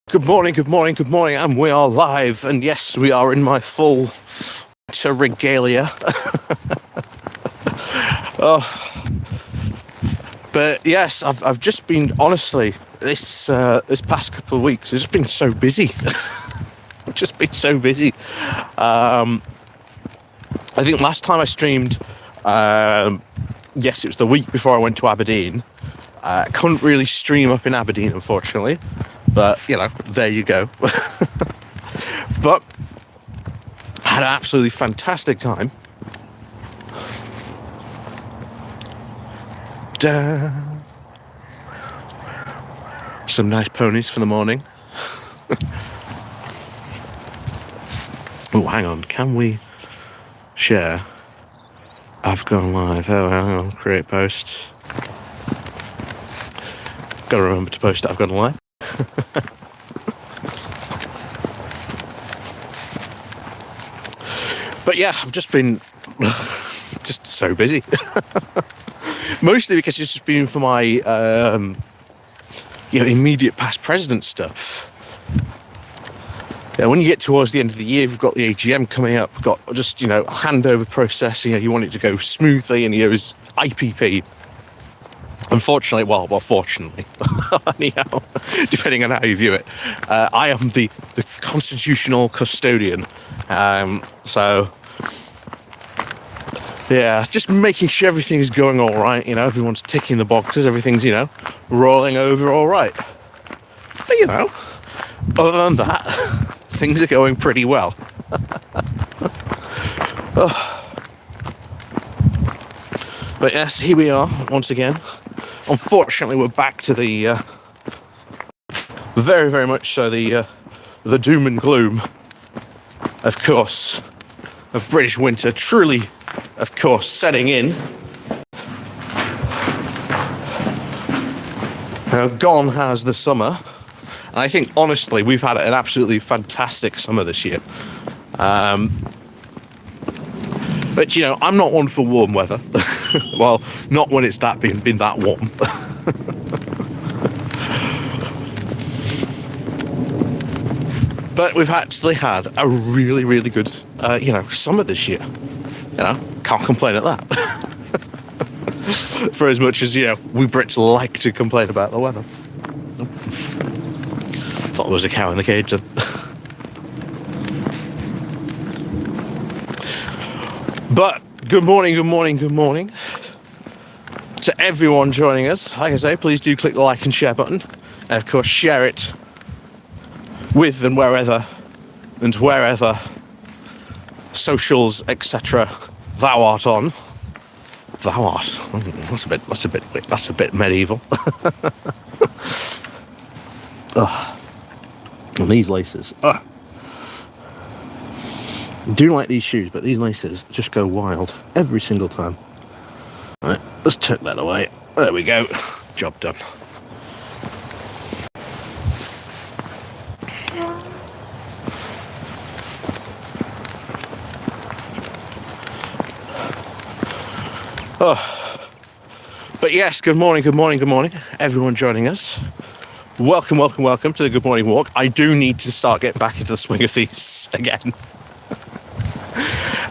Good morning, good morning, good morning, and we are live, and yes, we are in my full winter regalia. But yes, I've just been, honestly, this past couple of weeks, it's just been so busy. I've just been so busy. I think last time I streamed, yes, it was the week before I went to Aberdeen. I couldn't really stream up in Aberdeen, unfortunately. But, there you go. But I had an absolutely fantastic time. Da. Some nice ponies for the morning. Oh, hang on. Can we share? I've gone live. Oh, hang on. Create post. Got to remember to post that I've gone live. But yeah, I've just been just so busy. Mostly because it's just been for my immediate past president stuff. Yeah, when you get towards the end of the year, we've got the AGM coming up, we've got just, handover process, you want it to go smoothly, and it was IPP. Unfortunately, fortunately, anyhow, depending on how you view it, I am the constitutional custodian. So, yeah, just making sure everything is going all right. Everyone's ticking the boxes, everything's, rolling over all right. But, other than that, things are going pretty well. But yes, here we are once again. Unfortunately, we're back to the very, very much so the doom and gloom, of course, of British winter. Truly, of course, setting in. Now, gone has the summer. And I think, honestly, we've had an absolutely fantastic summer this year. But, I'm not one for warm weather. Well, not when it's been that warm. But we've actually had a really, really good, summer this year. Can't complain at that. For as much as, we Brits like to complain about the weather. Thought there was a cow in the cage then. But good morning to everyone joining us. Like I say, please do click the like and share button, and of course share it with and wherever socials, etc. thou art on. Thou art. That's a bit medieval. And these laces. I do like these shoes, but these laces just go wild every single time. Right, let's tuck that away. There we go. Job done. But yes, good morning, everyone joining us. Welcome to the Good Morning Walk. I do need to start getting back into the swing of these again.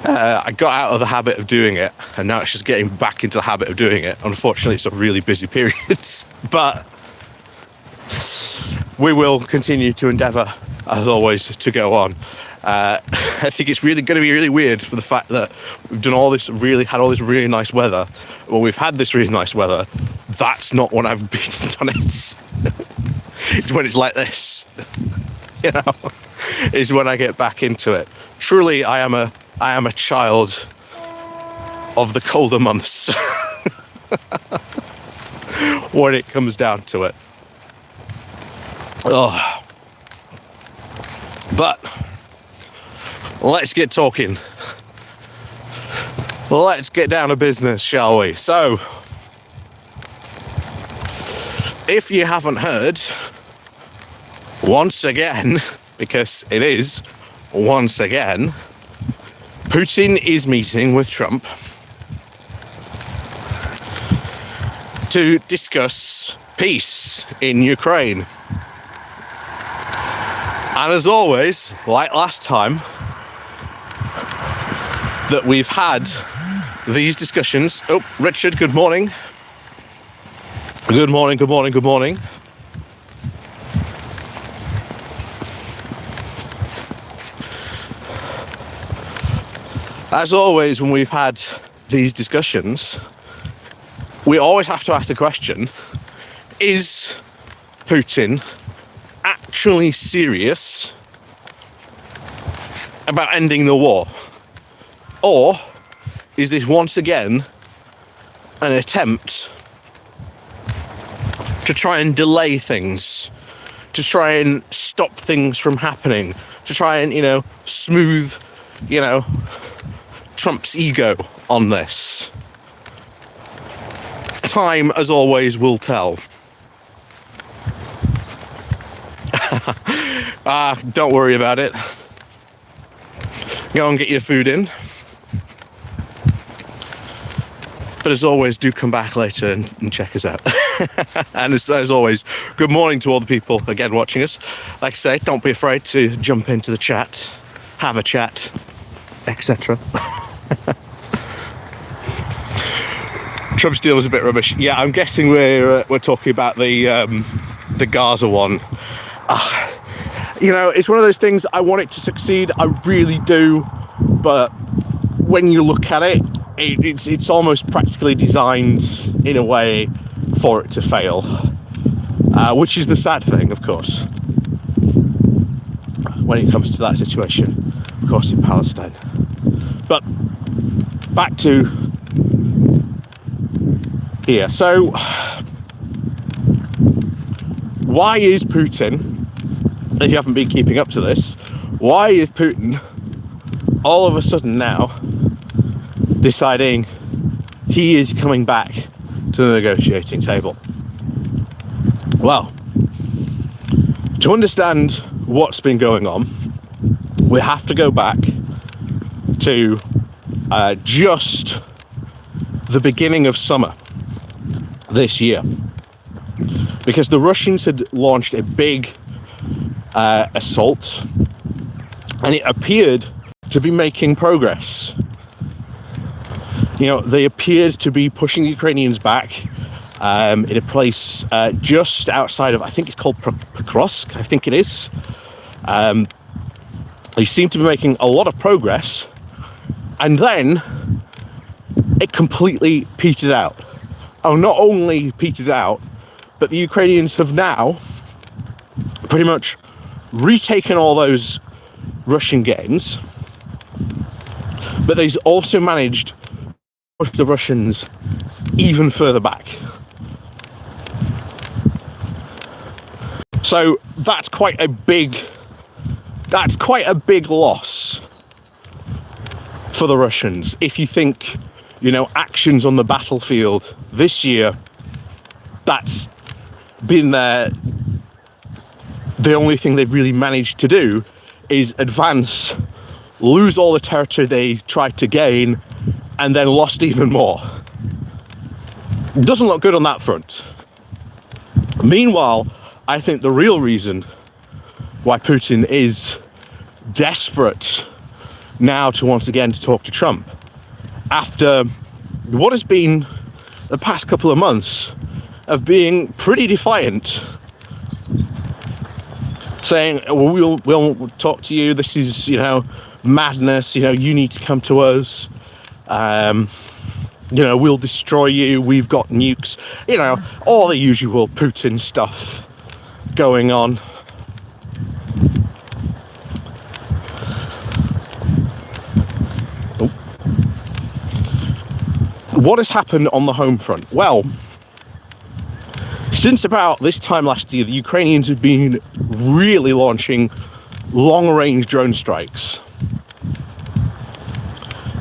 I got out of the habit of doing it, and now it's just getting back into the habit of doing it. Unfortunately, it's a really busy period, but we will continue to endeavour, as always, to go on. I think it's really going to be really weird for the fact that we've had all this really nice weather. When we've had this really nice weather, that's not when I've been done it. It's when it's like this, is when I get back into it. Truly, I am a child of the colder months when it comes down to it. But let's get talking. Let's get down to business, shall we? So, if you haven't heard, once again, because it is once again, Putin is meeting with Trump to discuss peace in Ukraine. And as always, like last time, that we've had these discussions. Oh, Richard, good morning. Good morning, good morning, good morning. As always, when we've had these discussions, we always have to ask the question, is Putin actually serious about ending the war? Or is this once again an attempt to try and delay things, to try and stop things from happening, to try and, smooth, Trump's ego on this? Time, as always, will tell. Don't worry about it. Go and get your food in. But as always, do come back later and check us out. And as always, good morning to all the people, again, watching us. Like I say, don't be afraid to jump into the chat, have a chat, etc. Trump's deal was a bit rubbish. Yeah, I'm guessing we're talking about the Gaza one. It's one of those things, I want it to succeed, I really do, but when you look at it, it's almost practically designed in a way for it to fail, which is the sad thing, of course, when it comes to that situation, of course, in Palestine. But back to here. So why is Putin, if you haven't been keeping up to this, why is Putin all of a sudden now deciding he is coming back to the negotiating table? Well, to understand what's been going on, we have to go back to just the beginning of summer this year, because the Russians had launched a big assault, and it appeared to be making progress. They appeared to be pushing the Ukrainians back in a place just outside of, I think it's called Pokrovsk, I think it is. They seem to be making a lot of progress, and then it completely petered out. Oh, not only petered out, but the Ukrainians have now pretty much retaken all those Russian gains, but they've also managed to push the Russians even further back. So that's quite a big loss for the Russians. If you think, actions on the battlefield this year, that's been the only thing they've really managed to do is advance, lose all the territory they tried to gain, and then lost even more. It doesn't look good on that front. Meanwhile, I think the real reason why Putin is desperate now to once again to talk to Trump, after what has been the past couple of months of being pretty defiant, saying, well, we'll talk to you, this is, madness, you need to come to us, we'll destroy you, we've got nukes, all the usual Putin stuff going on. What has happened on the home front? Well, since about this time last year, the Ukrainians have been really launching long-range drone strikes.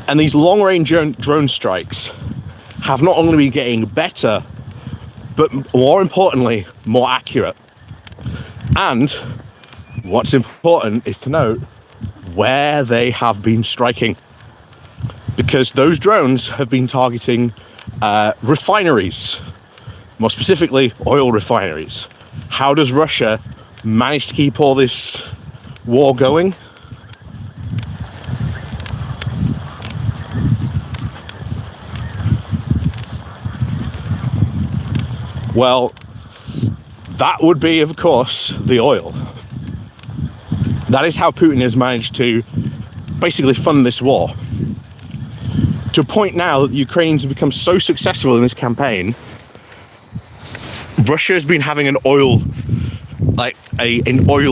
And these long-range drone strikes have not only been getting better, but more importantly, more accurate. And what's important is to note where they have been striking, because those drones have been targeting refineries, more specifically oil refineries. How does Russia manage to keep all this war going. Well, that would be, of course, the oil. That is how Putin has managed to basically fund this war. To a point now that the Ukrainians have become so successful in this campaign, Russia has been having an oil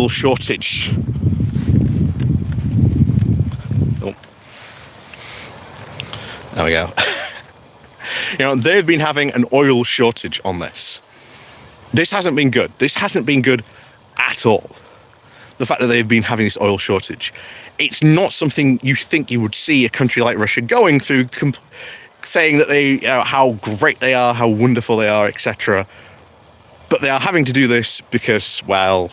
shortage. Oh. There we go. They've been having an oil shortage on this. This hasn't been good. This hasn't been good at all. The fact that they've been having this oil shortage. It's not something you think you would see a country like Russia going through, saying that they, how great they are, how wonderful they are, etc. But they are having to do this because, well,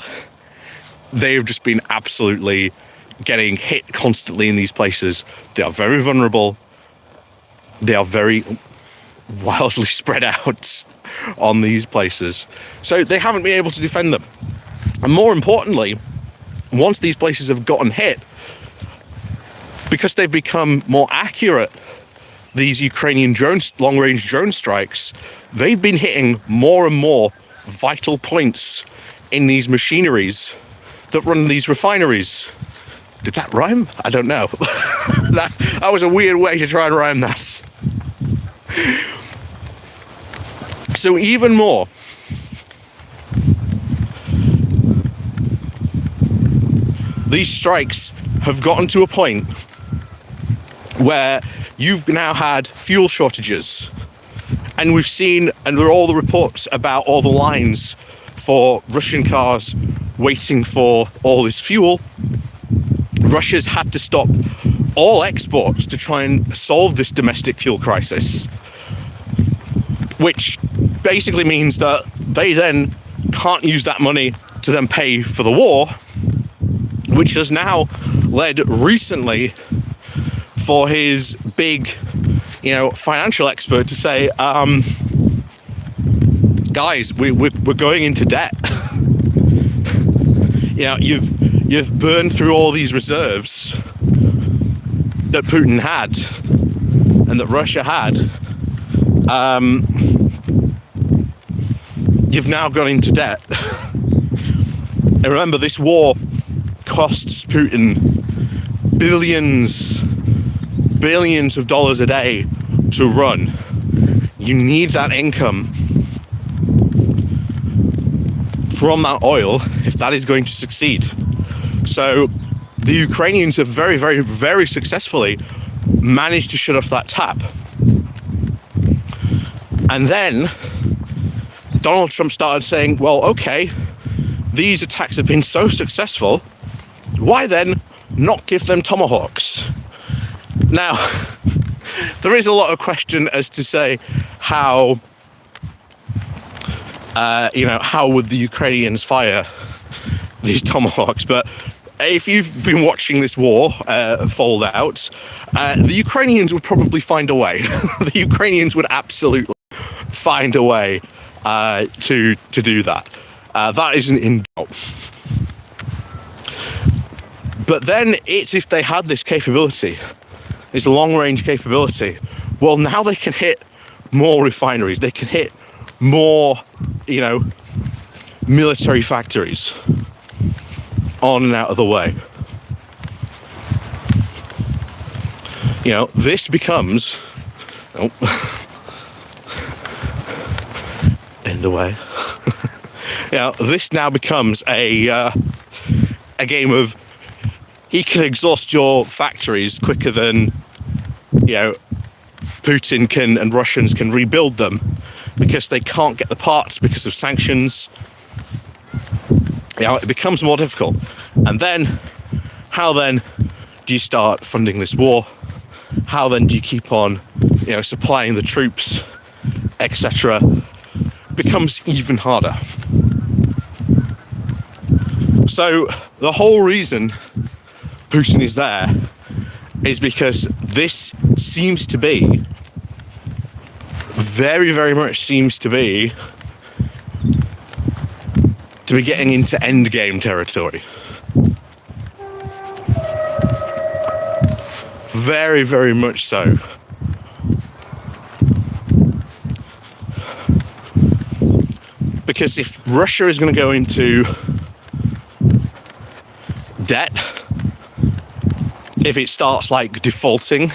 they've just been absolutely getting hit constantly in these places. They are very vulnerable. They are very wildly spread out on these places. So they haven't been able to defend them. And more importantly, once these places have gotten hit, because they've become more accurate, these Ukrainian long-range drone strikes, they've been hitting more and more vital points in these machineries that run these refineries. Did that rhyme? I don't know. that was a weird way to try and rhyme that. So even more, these strikes have gotten to a point where you've now had fuel shortages, and we've seen, and there are all the reports about all the lines for Russian cars waiting for all this fuel. Russia's had to stop all exports to try and solve this domestic fuel crisis, which basically means that they then can't use that money to then pay for the war, which has now led recently for his big, financial expert to say, guys, we're going into debt. You've burned through all these reserves that Putin had and that Russia had. You've now gone into debt. And remember, this war costs Putin billions of dollars a day to run. You need that income from that oil if that is going to succeed. So the Ukrainians have very, very, very successfully managed to shut off that tap. And then Donald Trump started saying, well, okay, these attacks have been so successful, why then not give them tomahawks? Now, there is a lot of question as to say how would the Ukrainians fire these tomahawks? But if you've been watching this war fold out, the Ukrainians would probably find a way. The Ukrainians would absolutely find a way to do that. That isn't in doubt. But then it's if they had this capability, this long-range capability, well, now they can hit more refineries. They can hit more, military factories on and out of the way. This becomes in the way. This now becomes a game of he can exhaust your factories quicker than Putin can and Russians can rebuild them, because they can't get the parts because of sanctions. It becomes more difficult. And then, how then do you start funding this war? How then do you keep on, supplying the troops, etc.? Becomes even harder. So the whole reason Putin is there is because this seems to be, very, very much seems to be getting into endgame territory. Very, very much so. Because if Russia is going to go into debt, if it starts like defaulting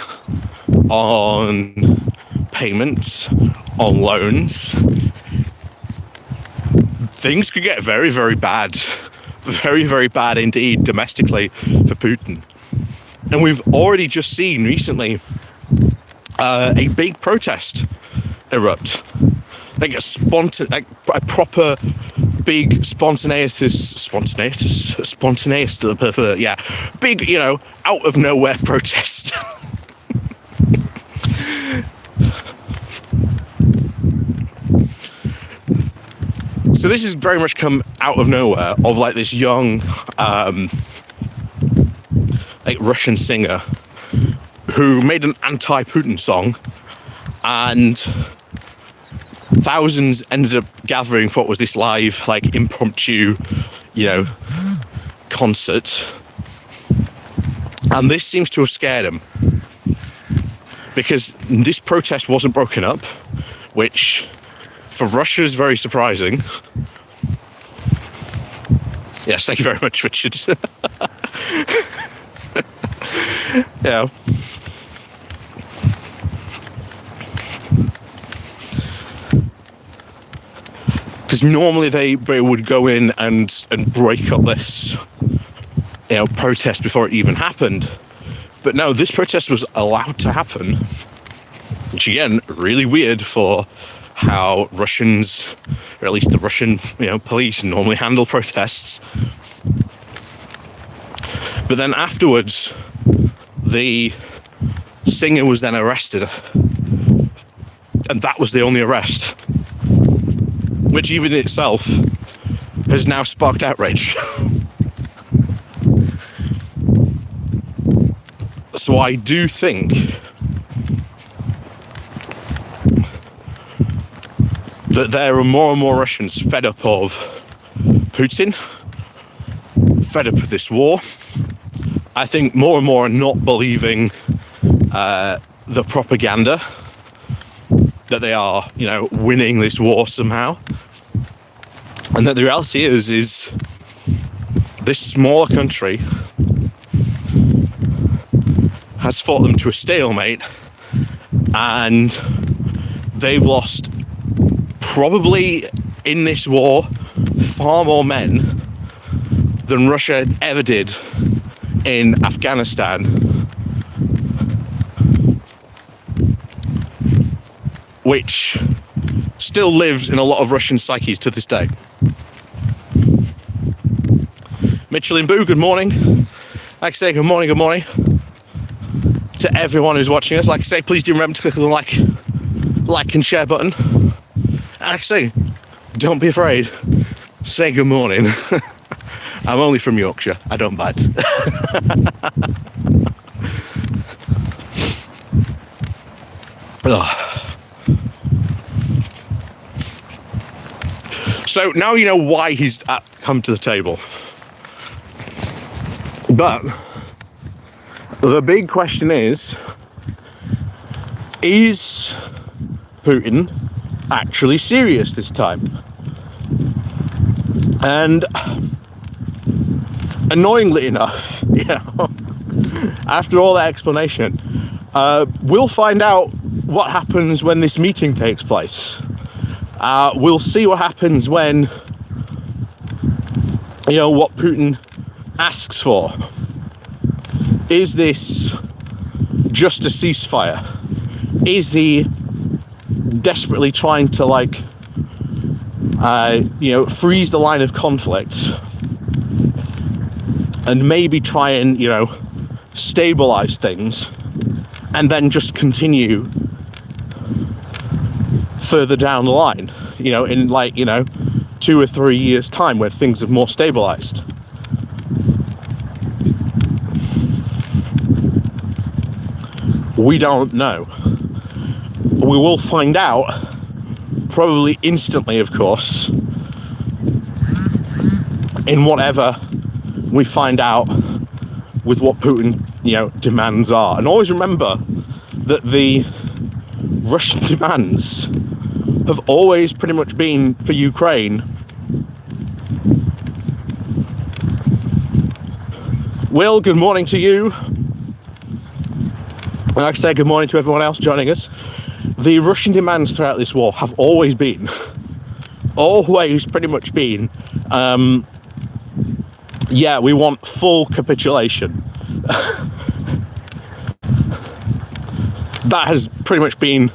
on payments, on loans, things could get very, very bad. Very, very bad indeed domestically for Putin. And we've already just seen recently a big protest erupt. Like a proper big spontaneous, big, out of nowhere protest. So this has very much come out of nowhere, of like this young, like Russian singer who made an anti-Putin song, and thousands ended up gathering for what was this live, like impromptu, concert. And this seems to have scared him, because this protest wasn't broken up, which for Russia is very surprising. Yes, thank you very much, Richard. Yeah. Because normally they would go in and break up this, protest before it even happened. But no, this protest was allowed to happen. Which again, really weird for how Russians, or at least the Russian, police normally handle protests. But then afterwards, the singer was then arrested. And that was the only arrest, which even in itself has now sparked outrage. So I do think that there are more and more Russians fed up of Putin, fed up with this war. I think more and more are not believing the propaganda that they are, winning this war somehow. And that the reality is this smaller country has fought them to a stalemate, and they've lost probably in this war far more men than Russia ever did in Afghanistan. Which still lives in a lot of Russian psyches to this day. Mitchell and Boo, good morning. Like I say, good morning to everyone who's watching us. Like I say, please do remember to click on the like and share button. And like I say, don't be afraid. Say good morning. I'm only from Yorkshire. I don't bite. So now you know why he's come to the table. But the big question is Putin actually serious this time? And annoyingly enough, after all that explanation, we'll find out what happens when this meeting takes place. We'll see what happens when, what Putin asks for. Is this just a ceasefire? Is he desperately trying to freeze the line of conflict and maybe try and, stabilize things and then just continue further down the line, in 2 or 3 years time when things are more stabilized? We don't know. We will find out probably instantly, of course, in whatever we find out with what Putin, demands are. And always remember that the Russian demands have always pretty much been for Ukraine. Will, good morning to you. And like I say, good morning to everyone else joining us. The Russian demands throughout this war have always pretty much been, we want full capitulation. That has pretty much been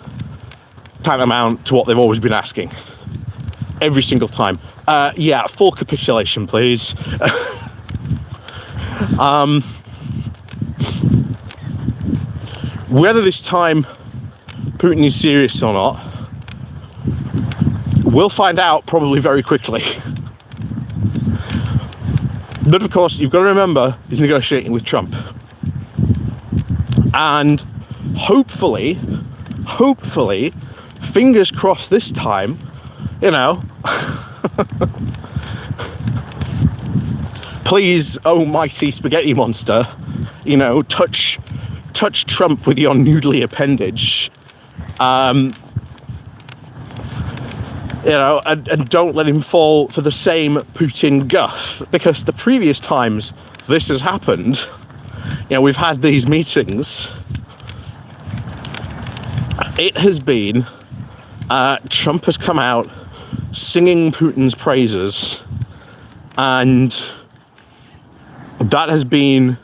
tantamount to what they've always been asking. Every single time. Full capitulation, please. Whether this time Putin is serious or not, we'll find out probably very quickly. But of course, you've got to remember, he's negotiating with Trump. And hopefully, fingers crossed this time, please, oh mighty spaghetti monster, touch Trump with your noodly appendage, and don't let him fall for the same Putin guff, because the previous times this has happened, we've had these meetings, it has been, Trump has come out singing Putin's praises, and that has been,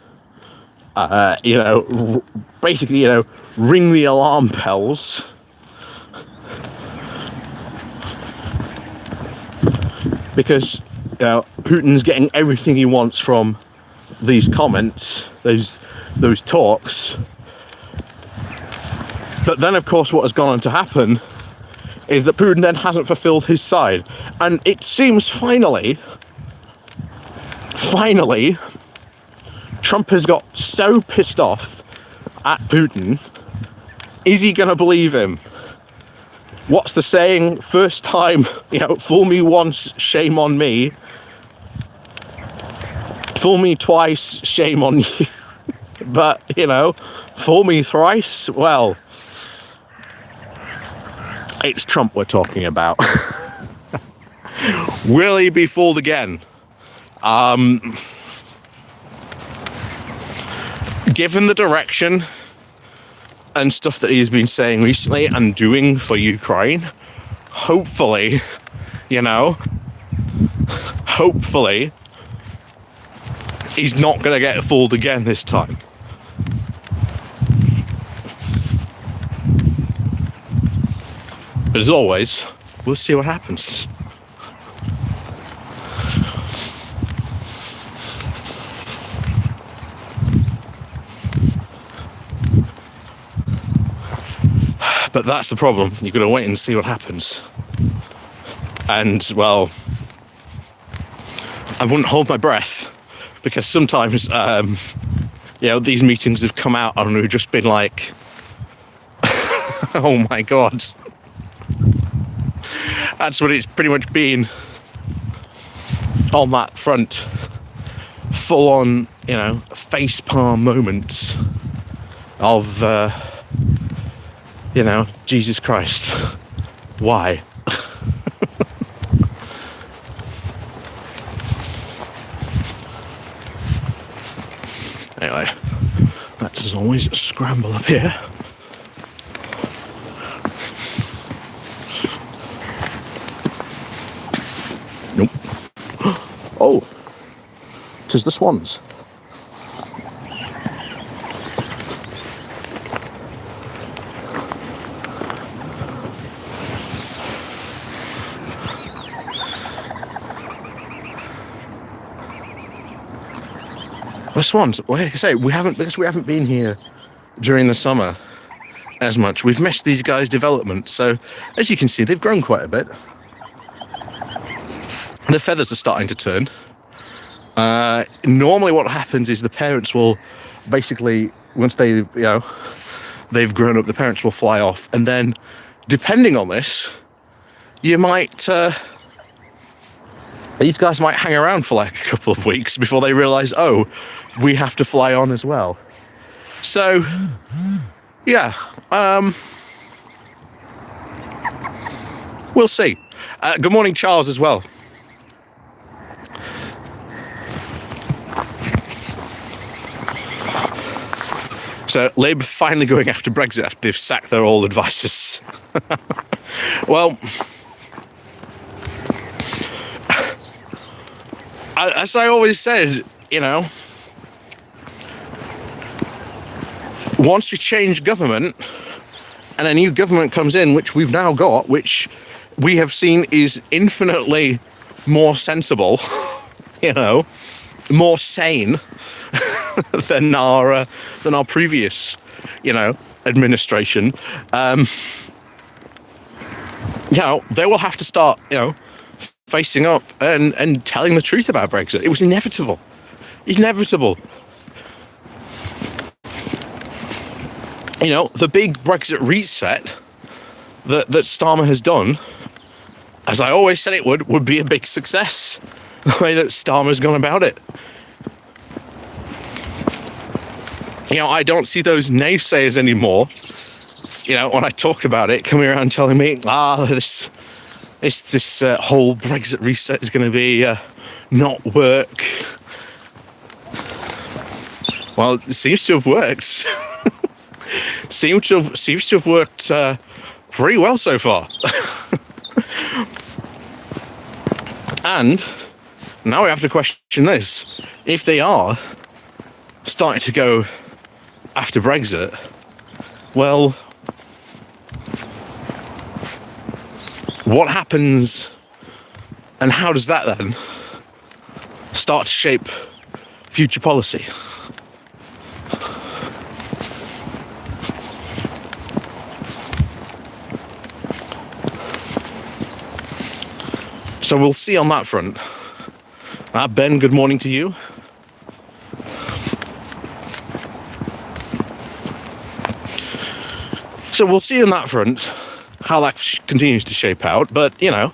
basically, ring the alarm bells. Because, Putin's getting everything he wants from these comments, those talks. But then, of course, what has gone on to happen is that Putin then hasn't fulfilled his side. And it seems finally, Trump has got so pissed off at Putin. Is he going to believe him? What's the saying? First time, fool me once, shame on me. Fool me twice, shame on you. But, fool me thrice, well, it's Trump we're talking about. Will he be fooled again? Given the direction and stuff that he's been saying recently and doing for Ukraine, hopefully he's not going to get fooled again this time. But as always, we'll see what happens. But that's the problem. You've got to wait and see what happens. And, well, I wouldn't hold my breath, because sometimes, these meetings have come out and we've just been like, oh my God. That's what it's pretty much been on that front. Full on, facepalm moments of, Jesus Christ, why? Anyway, that's as always a scramble up here. Nope. Oh, 'tis the swans. The swans, well, like I say, because we haven't been here during the summer as much, we've missed these guys' development. So, as you can see, they've grown quite a bit. The feathers are starting to turn. Normally what happens is the parents will basically, once they've grown up, the parents will fly off. And then, depending on this, you might these guys might hang around for like a couple of weeks before they realise, oh, we have to fly on as well. So, yeah, we'll see. Good morning, Charles, as well. So, Labour finally going after Brexit after they've sacked their old advisors. Well, as I always said, you know, once we change government and a new government comes in, which we've now got, which we have seen is infinitely more sensible, you know, more sane than our previous, you know, administration. You know, they will have to start, you know, facing up and telling the truth about Brexit. It was inevitable. Inevitable. You know, the big Brexit reset that Starmer has done, as I always said it would be a big success, the way that Starmer's gone about it. You know, I don't see those naysayers anymore, you know, when I talked about it, coming around telling me, this whole Brexit reset is going to be not work. Well, it seems to have worked. seems to have worked pretty well so far. And now we have to question this: if they are starting to go after Brexit, well, what happens, and how does that then start to shape future policy? So we'll see on that front. Ben, good morning to you. So we'll see on that front how that continues to shape out. But, you know,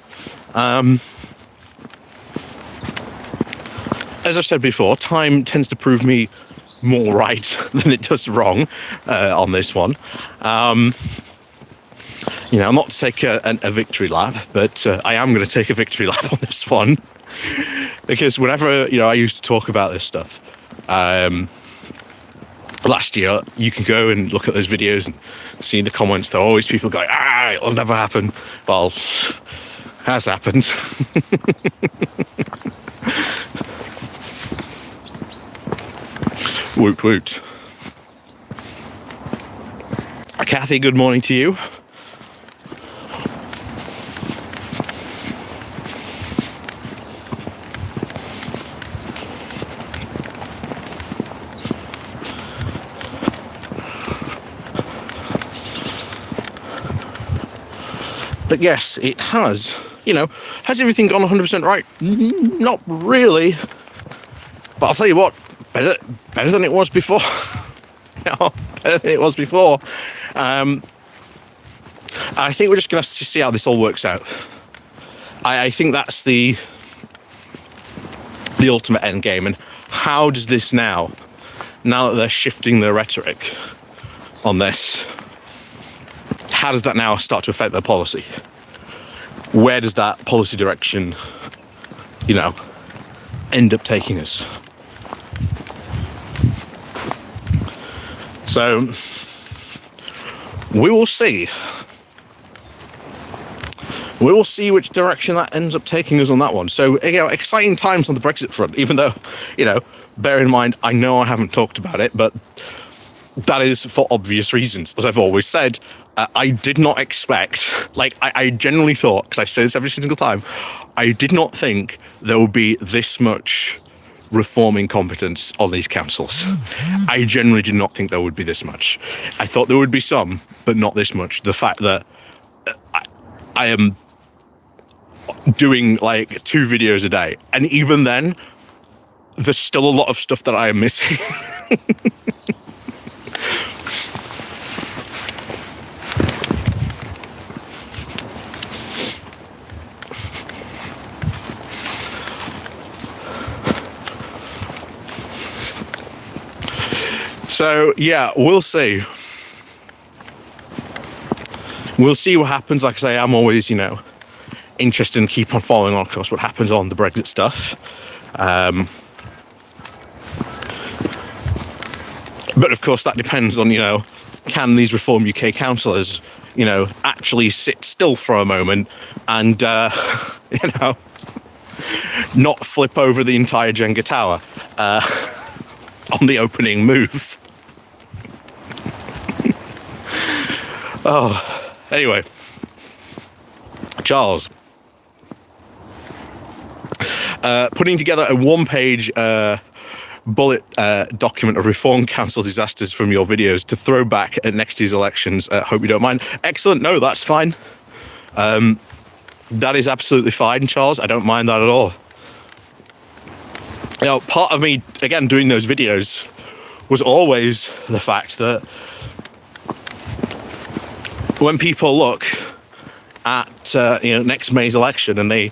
as I've said before, time tends to prove me more right than it does wrong on this one. You know, not to take a victory lap, but I am going to take a victory lap on this one. Because whenever, you know, I used to talk about this stuff, last year, you can go and look at those videos and see the comments. There are always people going, it'll never happen. Well, has happened. Woot woot. Kathy, good morning to you. But yes, it has. You know, has everything gone 100% right? Not really. But I'll tell you what, better than it was before. You know, better than it was before. I think we're just going to have to see how this all works out. I think that's the ultimate end game. And how does this now that they're shifting their rhetoric on this, how does that now start to affect their policy? Where does that policy direction, you know, end up taking us? So, we will see. We will see which direction that ends up taking us on that one. So, you know, exciting times on the Brexit front, even though, you know, bear in mind, I know I haven't talked about it, but that is for obvious reasons. As I've always said, I did not expect, like, I genuinely thought, because I say this every single time, I did not think there would be this much reforming competence on these councils. I generally did not think there would be this much. I thought there would be some, but not this much. The fact that I am doing like 2 videos a day, and even then, there's still a lot of stuff that I am missing. So yeah, we'll see. We'll see what happens. Like I say, I'm always, interested and keep on following on, of course, what happens on the Brexit stuff. But of course, that depends on, can these Reform UK councillors, actually sit still for a moment and, not flip over the entire Jenga tower on the opening move. Oh, anyway, Charles. Putting together a one-page bullet document of Reform Council disasters from your videos to throw back at next year's elections. Hope you don't mind. Excellent. No, that's fine. That is absolutely fine, Charles. I don't mind that at all. Part of me, again, doing those videos was always the fact that when people look at, next May's election and they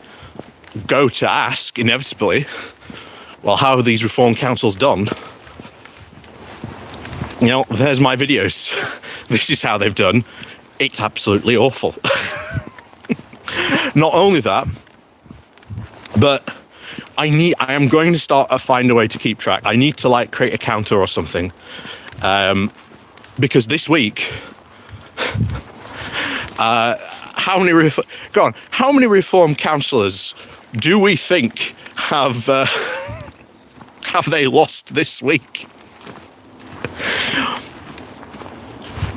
go to ask, inevitably, well, how are these Reform Councils done? There's my videos. This is how they've done. It's absolutely awful. Not only that, but I am going to find a way to keep track. I need to create a counter or something. Because this week, how many Reform councillors do we think have they lost this week?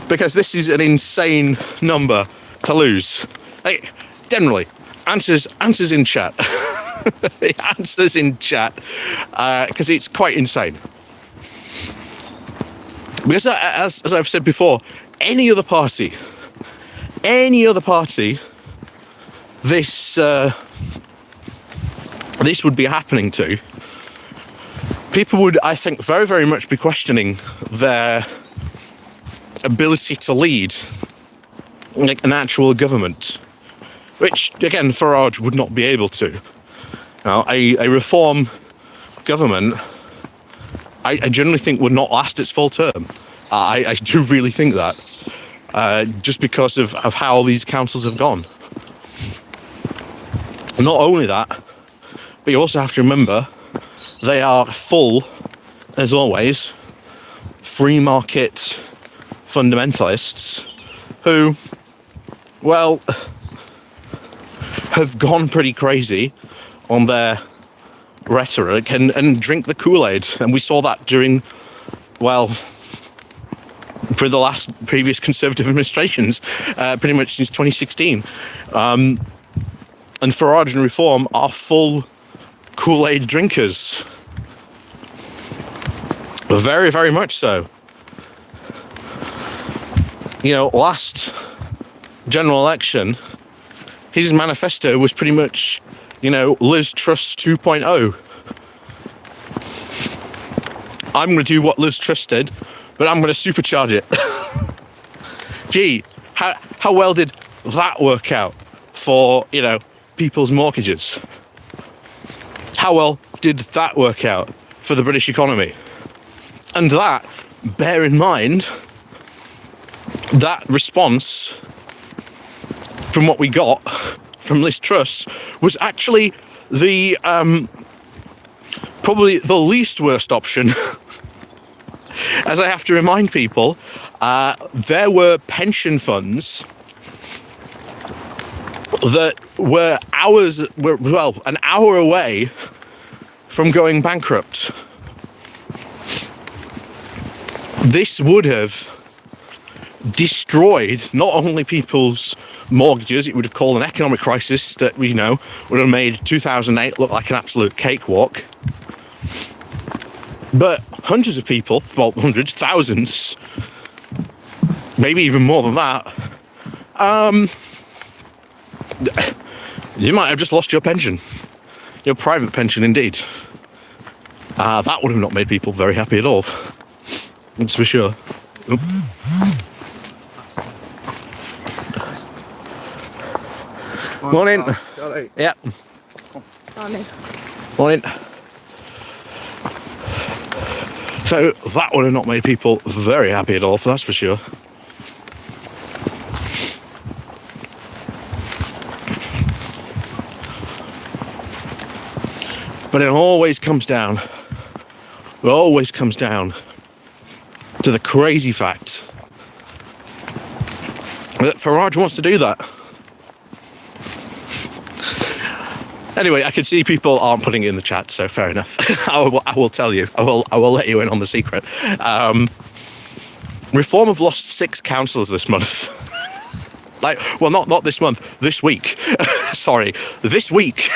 Because this is an insane number to lose. Generally, answers in chat. The answers in chat, because it's quite insane. Because as I've said before, any other party, this would be happening to. People would, I think, very, very much be questioning their ability to lead an actual government, which, again, Farage would not be able to. Now, a Reform government, I generally think would not last its full term. I do really think that, just because of how these councils have gone. Not only that, but you also have to remember they are full, as always, free market fundamentalists who, well, have gone pretty crazy on their rhetoric and drink the Kool-Aid. And we saw that during, well, for the previous Conservative administrations, pretty much since 2016. And Farage and Reform are full Kool-Aid drinkers. Very, very much so. Last general election, his manifesto was pretty much, Liz Truss 2.0. I'm going to do what Liz Truss did, but I'm going to supercharge it. Gee, how well did that work out for, people's mortgages? How well did that work out for the British economy? And that, bear in mind, that response from what we got from Liz Truss was actually the probably the least worst option. As I have to remind people, there were pension funds that were an hour away from going bankrupt. This would have destroyed not only people's mortgages, it would have caused an economic crisis that we would have made 2008 look like an absolute cakewalk. But hundreds of people, well, hundreds, thousands, maybe even more than that, you might have just lost your pension, your private pension indeed. That would have not made people very happy at all. That's for sure. Oop. Morning. Yeah. Morning. Morning. So that would have not made people very happy at all, that's for sure. But it always comes down to the crazy fact that Farage wants to do that. Anyway, I can see people aren't putting it in the chat, so fair enough. I will tell you. I will let you in on the secret. Reform have lost 6 councillors this month. Not this month. This week. Sorry, this week.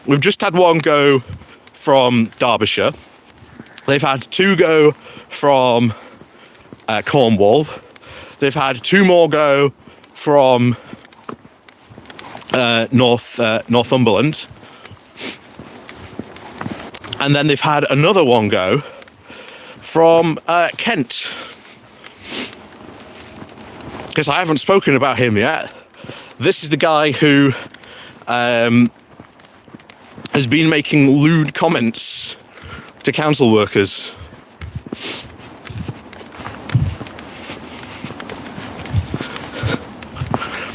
We've just had one go from Derbyshire. They've had 2 go from Cornwall. They've had 2 more go from Northumberland, and then they've had another one go from Kent, because I haven't spoken about him yet. This is the guy who has been making lewd comments to council workers.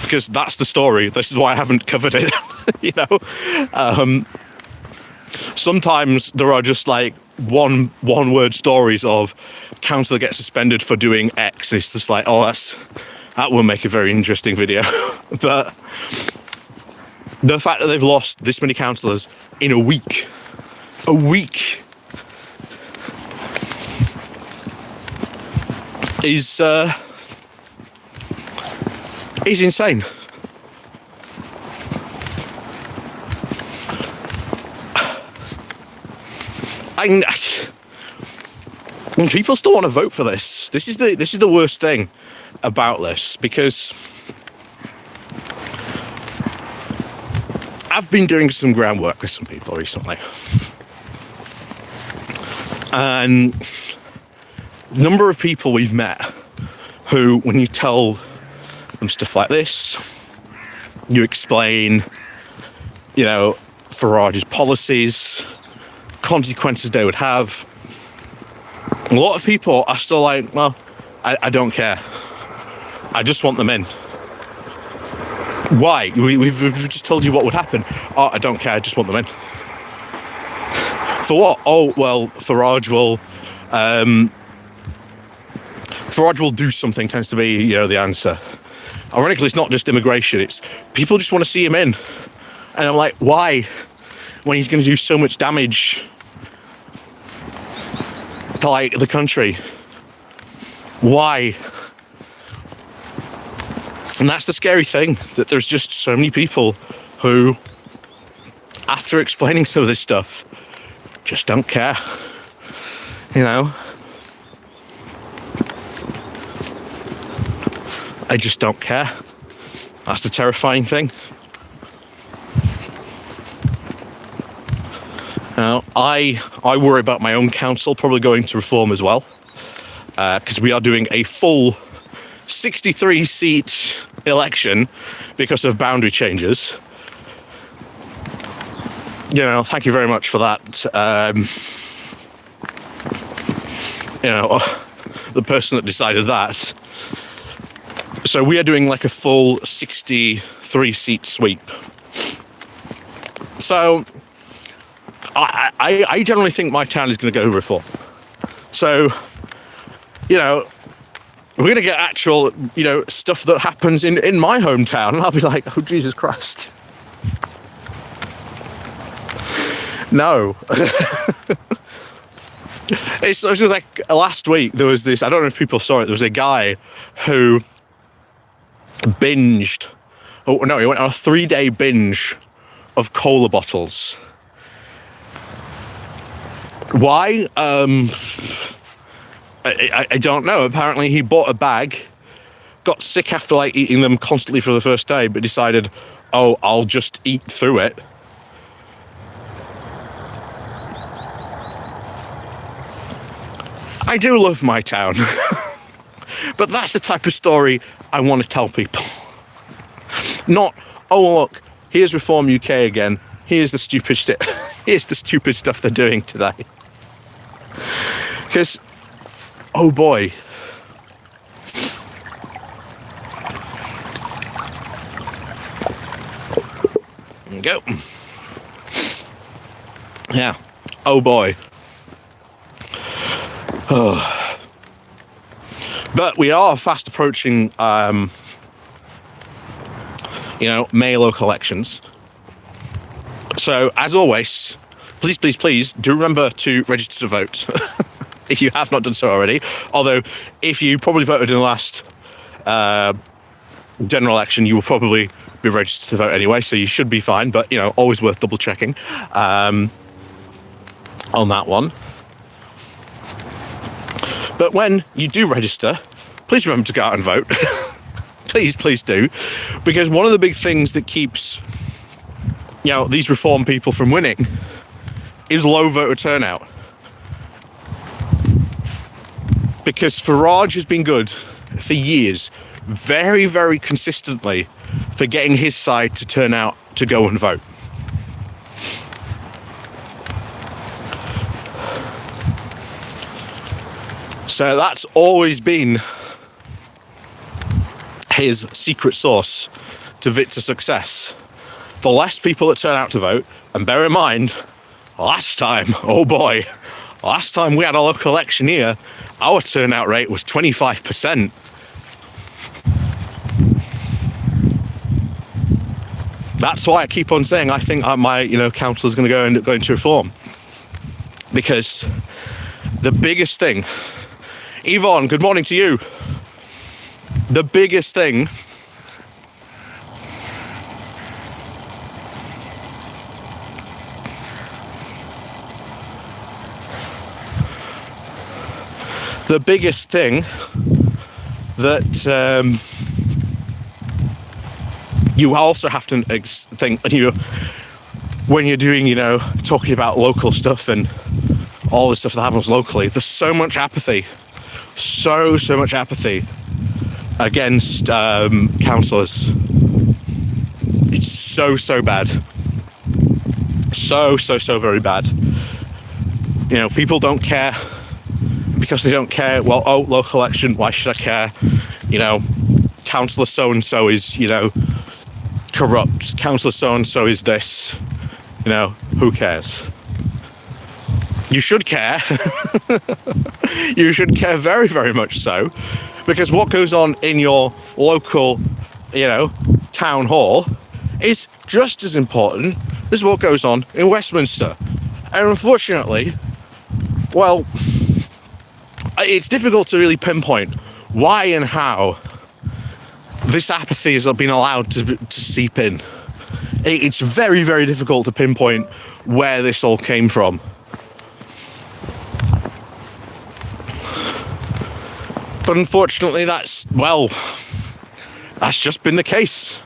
Because that's the story. This is why I haven't covered it. You know, sometimes there are just like one word stories of councillor gets suspended for doing X, and it's just like, oh, that will make a very interesting video. But the fact that they've lost this many councillors in a week is insane. When people still want to vote for this, this is the worst thing about this, because I've been doing some groundwork with some people recently, and the number of people we've met who, when you tell them stuff like this, you explain, you know, Farage's policies, consequences they would have, a lot of people are still like, well, I don't care. I just want them in. Why? We've just told you what would happen. Oh, I don't care. I just want them in. For what? Oh, well, Farage will do something, tends to be, you know, the answer. Ironically, it's not just immigration. It's people just want to see him in. And I'm like, why? When he's going to do so much damage to, like, the country. Why? And that's the scary thing, that there's just so many people who, after explaining some of this stuff, just don't care. You know? I just don't care. That's the terrifying thing. Now, I worry about my own council probably going to reform as well, because we are doing a full 63-seat election because of boundary changes. You know, thank you very much for that. You know, the person that decided that. So we are doing like a full 63-seat sweep. So I generally think my town is going to go reform. So, you know, we're going to get actual, you know, stuff that happens in my hometown, and I'll be like, oh, Jesus Christ. No. It's like last week there was this, I don't know if people saw it, there was a guy who binged, he went on a 3-day binge of cola bottles. Why? I don't know. Apparently he bought a bag, got sick after like eating them constantly for the first day, but decided, oh, I'll just eat through it. I do love my town. But that's the type of story I want to tell people. Not, oh, look, here's Reform UK again. Here's the stupid shit. Here's the stupid stuff they're doing today. Because, oh boy. There you go. Yeah. Oh boy. Oh. But we are fast approaching, May local elections. So, as always, please do remember to register to vote if you have not done so already. Although, if you probably voted in the last general election, you will probably be registered to vote anyway, so you should be fine. But, always worth double checking on that one. But when you do register, please remember to go out and vote. Please do. Because one of the big things that keeps, these reform people from winning is low voter turnout. Because Farage has been good for years, very, very consistently, for getting his side to turn out to go and vote. So that's always been his secret sauce to success. The less people that turn out to vote, and bear in mind, last time we had a local election here, our turnout rate was 25%. That's why I keep on saying I think my council is going to end up going to reform. Because the biggest thing, Yvonne, good morning to you. The biggest thing that you also have to think when you're doing, talking about local stuff and all the stuff that happens locally, there's so much apathy. So much apathy against councillors. It's so bad. So very bad. People don't care. Because they don't care, local election, why should I care? Councillor so-and-so is, corrupt. Councillor so-and-so is this. Who cares? You should care. You should care very, very much so. Because what goes on in your local, town hall is just as important as what goes on in Westminster. And unfortunately, it's difficult to really pinpoint why and how this apathy has been allowed to seep in. It's very, very difficult to pinpoint where this all came from. But unfortunately, that's just been the case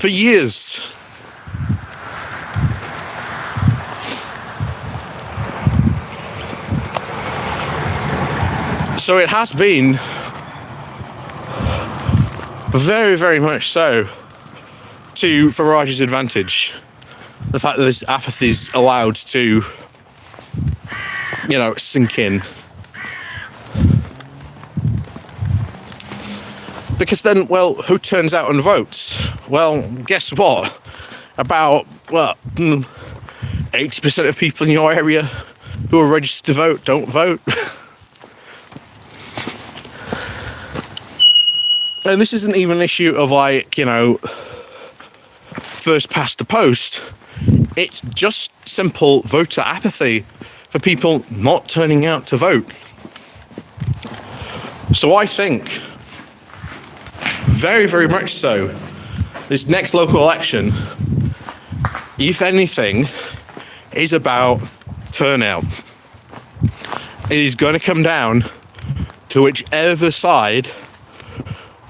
for years. So it has been very, very much so to Farage's advantage, the fact that this apathy is allowed to, sink in. Because then, who turns out and votes? Well, guess what? About, 80% of people in your area who are registered to vote don't vote. And this isn't even an issue of first past the post. It's just simple voter apathy for people not turning out to vote. So I think, very, very much so, this next local election, if anything, is about turnout. It is going to come down to whichever side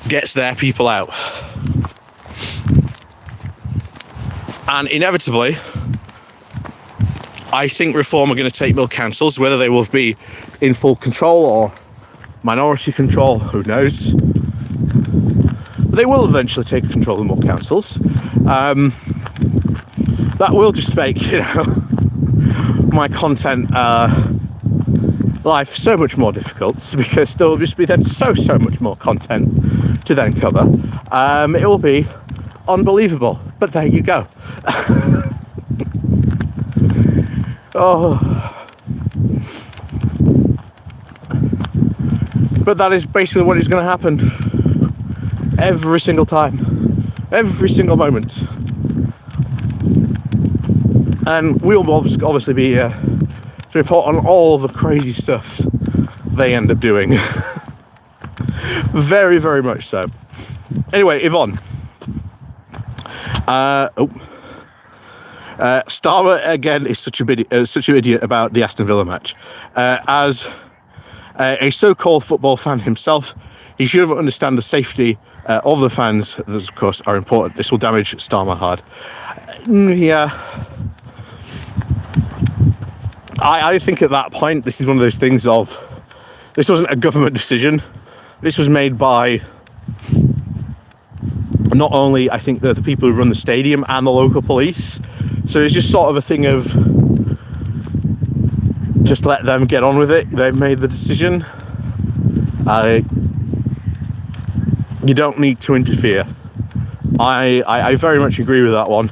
gets their people out. And inevitably, I think Reform are going to take more councils, whether they will be in full control or minority control, who knows. But they will eventually take control of more councils. that will just make, my content life so much more difficult, because there will just be then so much more content to then cover. It will be unbelievable, but there you go. But that is basically what is going to happen every single time, every single moment. And we'll obviously be to report on all the crazy stuff they end up doing. Very, very much so. Anyway, Yvonne. Starmer again is such an idiot about the Aston Villa match. As a so-called football fan himself, he should have understood the safety of the fans. Those, of course, are important. This will damage Starmer hard. Yeah. I think at that point, this is one of those things of, this wasn't a government decision. This was made by not only, I think, the people who run the stadium and the local police. So it's just sort of a thing of, just let them get on with it. They've made the decision. You don't need to interfere. I very much agree with that one.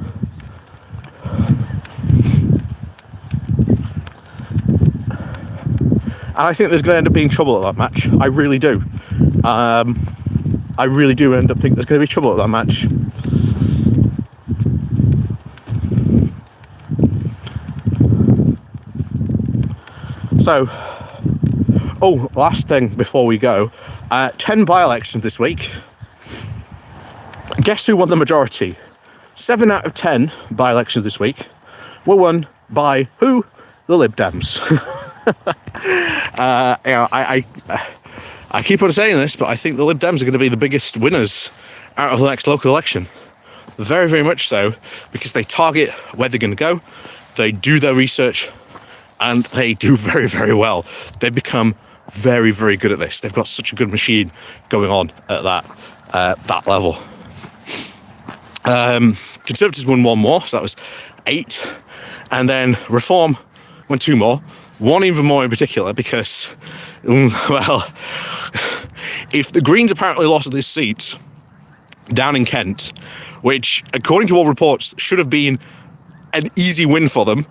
And I think there's going to end up being trouble at that match. I really do. I really do end up thinking there's going to be trouble at that match. So, last thing before we go. 10 by-elections this week. Guess who won the majority? 7 out of 10 by-elections this week were won by who? The Lib Dems. I keep on saying this, but I think the Lib Dems are going to be the biggest winners out of the next local election. Very, very much so, because they target where they're going to go, they do their research, and they do very, very well. They've become very, very good at this. They've got such a good machine going on at that level. Conservatives won 1 more, so that was 8. And then Reform won 2 more. 1 even more in particular, because, well, if the Greens apparently lost this seat down in Kent, which, according to all reports, should have been an easy win for them,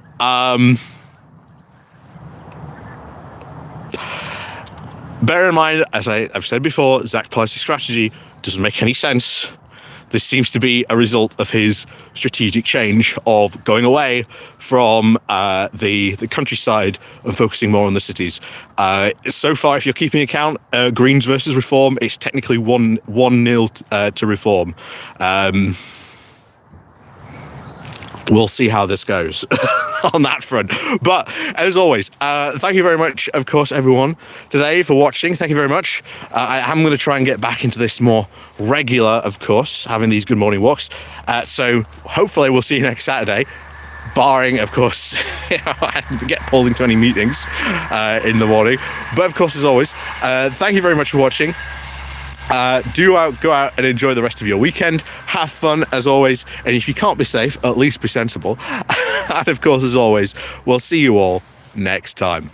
bear in mind, as I've said before, Zach Policy's strategy doesn't make any sense. This seems to be a result of his strategic change of going away from the countryside and focusing more on the cities. So far, if you're keeping account, Greens versus Reform, it's technically 1-0 to Reform. We'll see how this goes on that front. But as always, thank you very much, of course, everyone, today for watching. Thank you very much. I am going to try and get back into this more regular, of course, having these good morning walks. So hopefully we'll see you next Saturday, barring, of course, I get pulled into any meetings in the morning. But of course, as always, thank you very much for watching. Go out and enjoy the rest of your weekend. Have fun, as always. And if you can't be safe, at least be sensible. And of course, as always, we'll see you all next time.